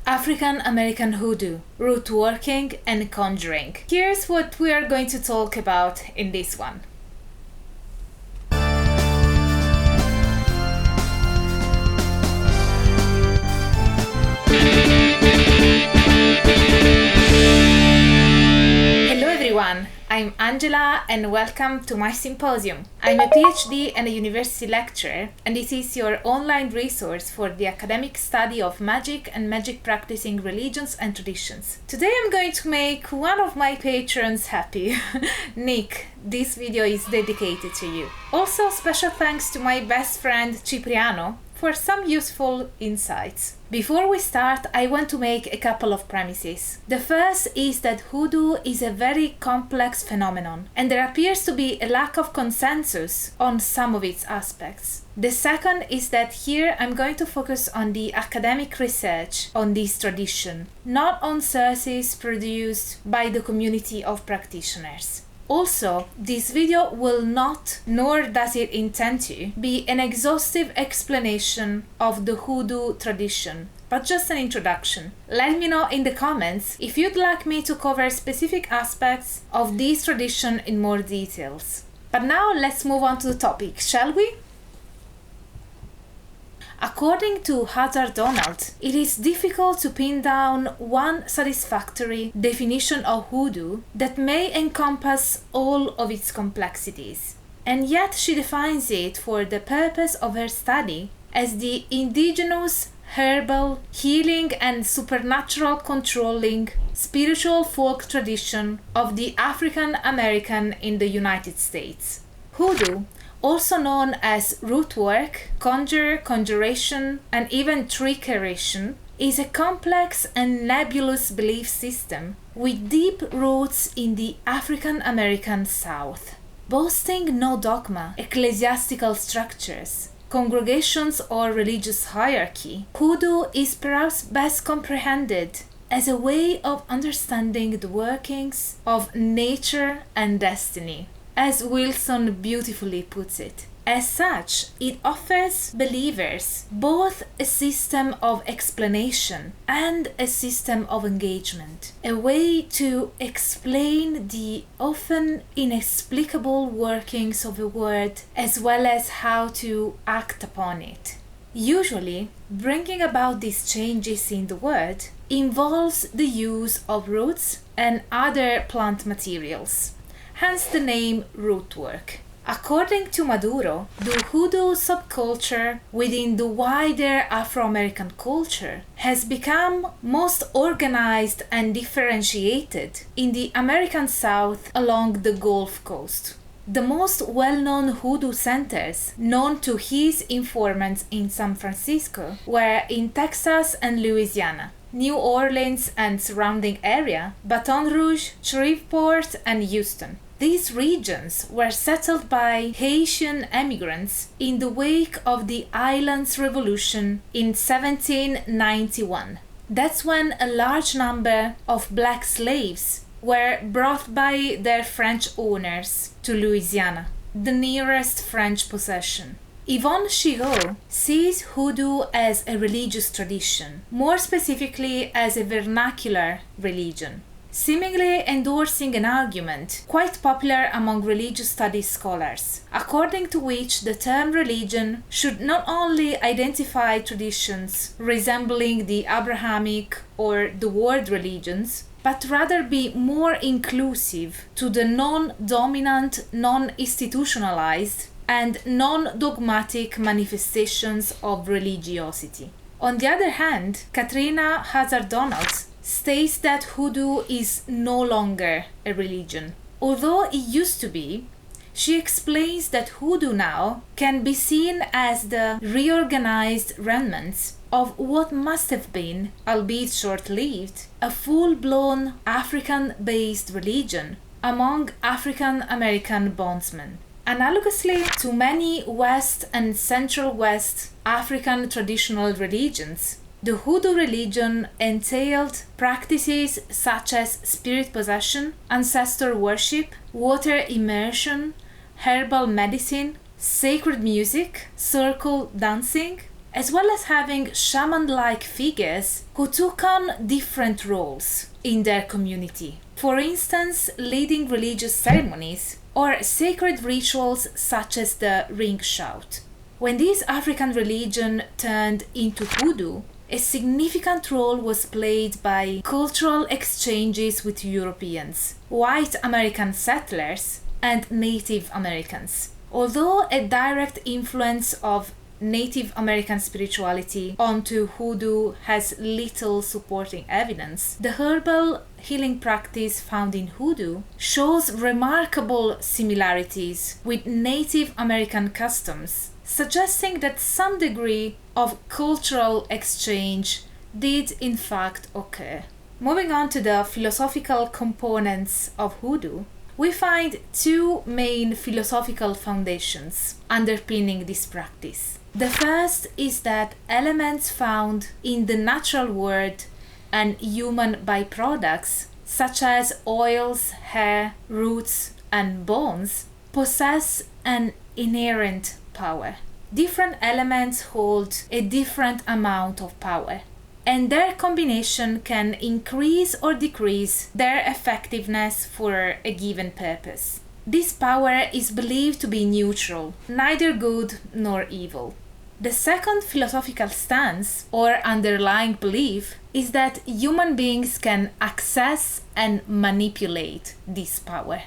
African American Hoodoo, Rootworking and Conjuring. Here's what we are going to talk about in this one. Hello everyone, I'm Angela and welcome to my symposium. I'm a PhD and a university lecturer, and this is your online resource for the academic study of magic and magic practicing religions and traditions. Today I'm going to make one of my patrons happy. Nick, this video is dedicated to you. Also, special thanks to my best friend Cipriano for some useful insights. Before we start, I want to make a couple of premises. The first is that Hoodoo is a very complex phenomenon, and there appears to be a lack of consensus on some of its aspects. The second is that here I'm going to focus on the academic research on this tradition, not on sources produced by the community of practitioners. Also, this video will not, nor does it intend to, be an exhaustive explanation of the Hoodoo tradition, but just an introduction. Let me know in the comments if you'd like me to cover specific aspects of this tradition in more details. But now let's move on to the topic, shall we? According to Hazzard-Donald, it is difficult to pin down one satisfactory definition of Hoodoo that may encompass all of its complexities. And yet she defines it for the purpose of her study as the indigenous, herbal, healing and supernatural controlling spiritual folk tradition of the African American in the United States. Hoodoo, also known as rootwork, conjure, conjuration, and even trickeration, is a complex and nebulous belief system with deep roots in the African American South. Boasting no dogma, ecclesiastical structures, congregations or religious hierarchy, Hoodoo is perhaps best comprehended as a way of understanding the workings of nature and destiny, as Wilson beautifully puts it. As such, it offers believers both a system of explanation and a system of engagement, a way to explain the often inexplicable workings of a word as well as how to act upon it. Usually, bringing about these changes in the word involves the use of roots and other plant materials. Hence the name rootwork. According to Maduro, the Hoodoo subculture within the wider Afro-American culture has become most organized and differentiated in the American South along the Gulf Coast. The most well-known Hoodoo centers known to his informants in San Francisco were in Texas and Louisiana, New Orleans and surrounding area, Baton Rouge, Shreveport, and Houston. These regions were settled by Haitian immigrants in the wake of the island's revolution in 1791. That's when a large number of black slaves were brought by their French owners to Louisiana, the nearest French possession. Yvonne Chireau sees Hoodoo as a religious tradition, more specifically as a vernacular religion, seemingly endorsing an argument quite popular among religious studies scholars, according to which the term religion should not only identify traditions resembling the Abrahamic or the world religions, but rather be more inclusive to the non-dominant, non-institutionalized, and non-dogmatic manifestations of religiosity. On the other hand, Katrina Hazzard-Donald states that Hoodoo is no longer a religion. Although it used to be, she explains that Hoodoo now can be seen as the reorganized remnants of what must have been, albeit short-lived, a full-blown African-based religion among African American bondsmen. Analogously to many West and Central West African traditional religions, the Hoodoo religion entailed practices such as spirit possession, ancestor worship, water immersion, herbal medicine, sacred music, circle dancing, as well as having shaman-like figures who took on different roles in their community. For instance, leading religious ceremonies or sacred rituals such as the ring shout. When this African religion turned into Hoodoo, a significant role was played by cultural exchanges with Europeans, white American settlers, and Native Americans. Although a direct influence of Native American spirituality onto Hoodoo has little supporting evidence, the herbal healing practice found in Hoodoo shows remarkable similarities with Native American customs, suggesting that some degree of cultural exchange did in fact occur. Moving on to the philosophical components of Hoodoo, we find two main philosophical foundations underpinning this practice. The first is that elements found in the natural world and human byproducts, such as oils, hair, roots, and bones, possess an inherent power. Different elements hold a different amount of power, and their combination can increase or decrease their effectiveness for a given purpose. This power is believed to be neutral, neither good nor evil. The second philosophical stance, or underlying belief, is that human beings can access and manipulate this power.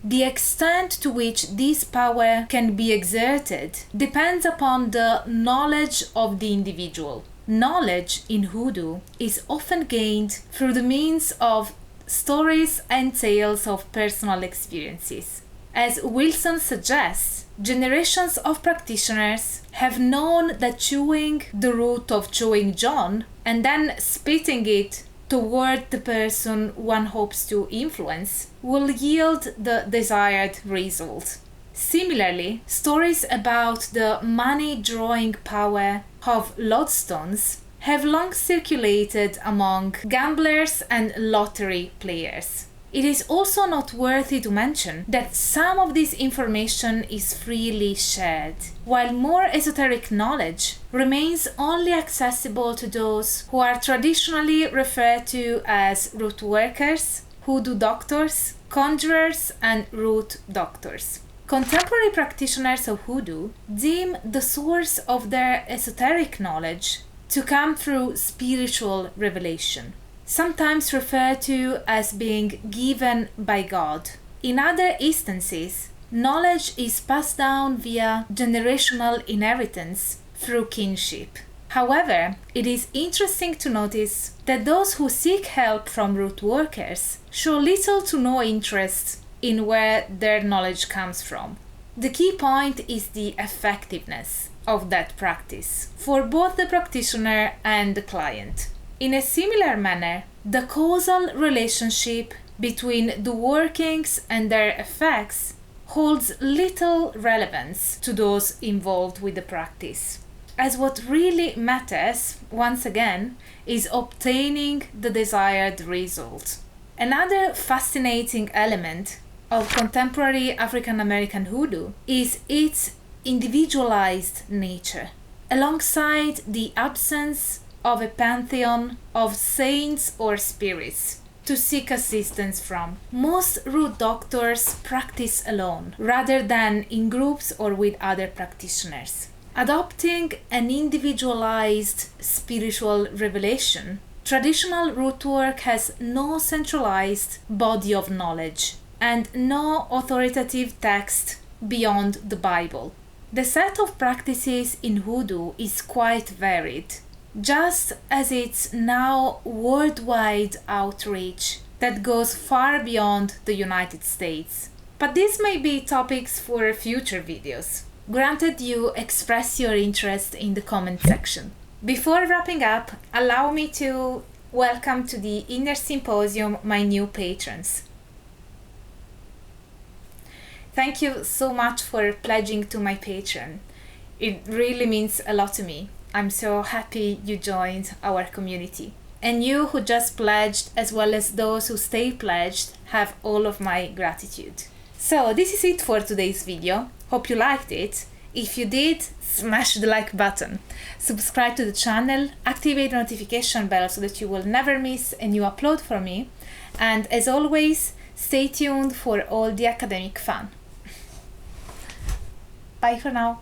The extent to which this power can be exerted depends upon the knowledge of the individual. Knowledge in Hoodoo is often gained through the means of stories and tales of personal experiences. As Wilson suggests, generations of practitioners have known that chewing the root of chewing John and then spitting it toward the person one hopes to influence will yield the desired result. Similarly, stories about the money-drawing power of lodestones have long circulated among gamblers and lottery players. It is also noteworthy to mention that some of this information is freely shared, while more esoteric knowledge remains only accessible to those who are traditionally referred to as root workers, hoodoo doctors, conjurers, and root doctors. Contemporary practitioners of Hoodoo deem the source of their esoteric knowledge to come through spiritual revelation, sometimes referred to as being given by God. In other instances, knowledge is passed down via generational inheritance through kinship. However, it is interesting to notice that those who seek help from root workers show little to no interest in where their knowledge comes from. The key point is the effectiveness of that practice for both the practitioner and the client. In a similar manner, the causal relationship between the workings and their effects holds little relevance to those involved with the practice, as what really matters, once again, is obtaining the desired result. Another fascinating element of contemporary African American Hoodoo is its individualized nature. Alongside the absence of a pantheon of saints or spirits to seek assistance from, most root doctors practice alone rather than in groups or with other practitioners. Adopting an individualized spiritual revelation, traditional root work has no centralized body of knowledge and no authoritative text beyond the Bible. The set of practices in Hoodoo is quite varied, just as its now worldwide outreach that goes far beyond the United States. But these may be topics for future videos, granted you express your interest in the comment section. Before wrapping up, allow me to welcome to the Inner Symposium my new patrons. Thank you so much for pledging to my Patreon. It really means a lot to me. I'm so happy you joined our community. And you who just pledged, as well as those who stay pledged, have all of my gratitude. So this is it for today's video. Hope you liked it. If you did, smash the like button. Subscribe to the channel, activate the notification bell so that you will never miss a new upload from me. And as always, stay tuned for all the academic fun. Bye for now.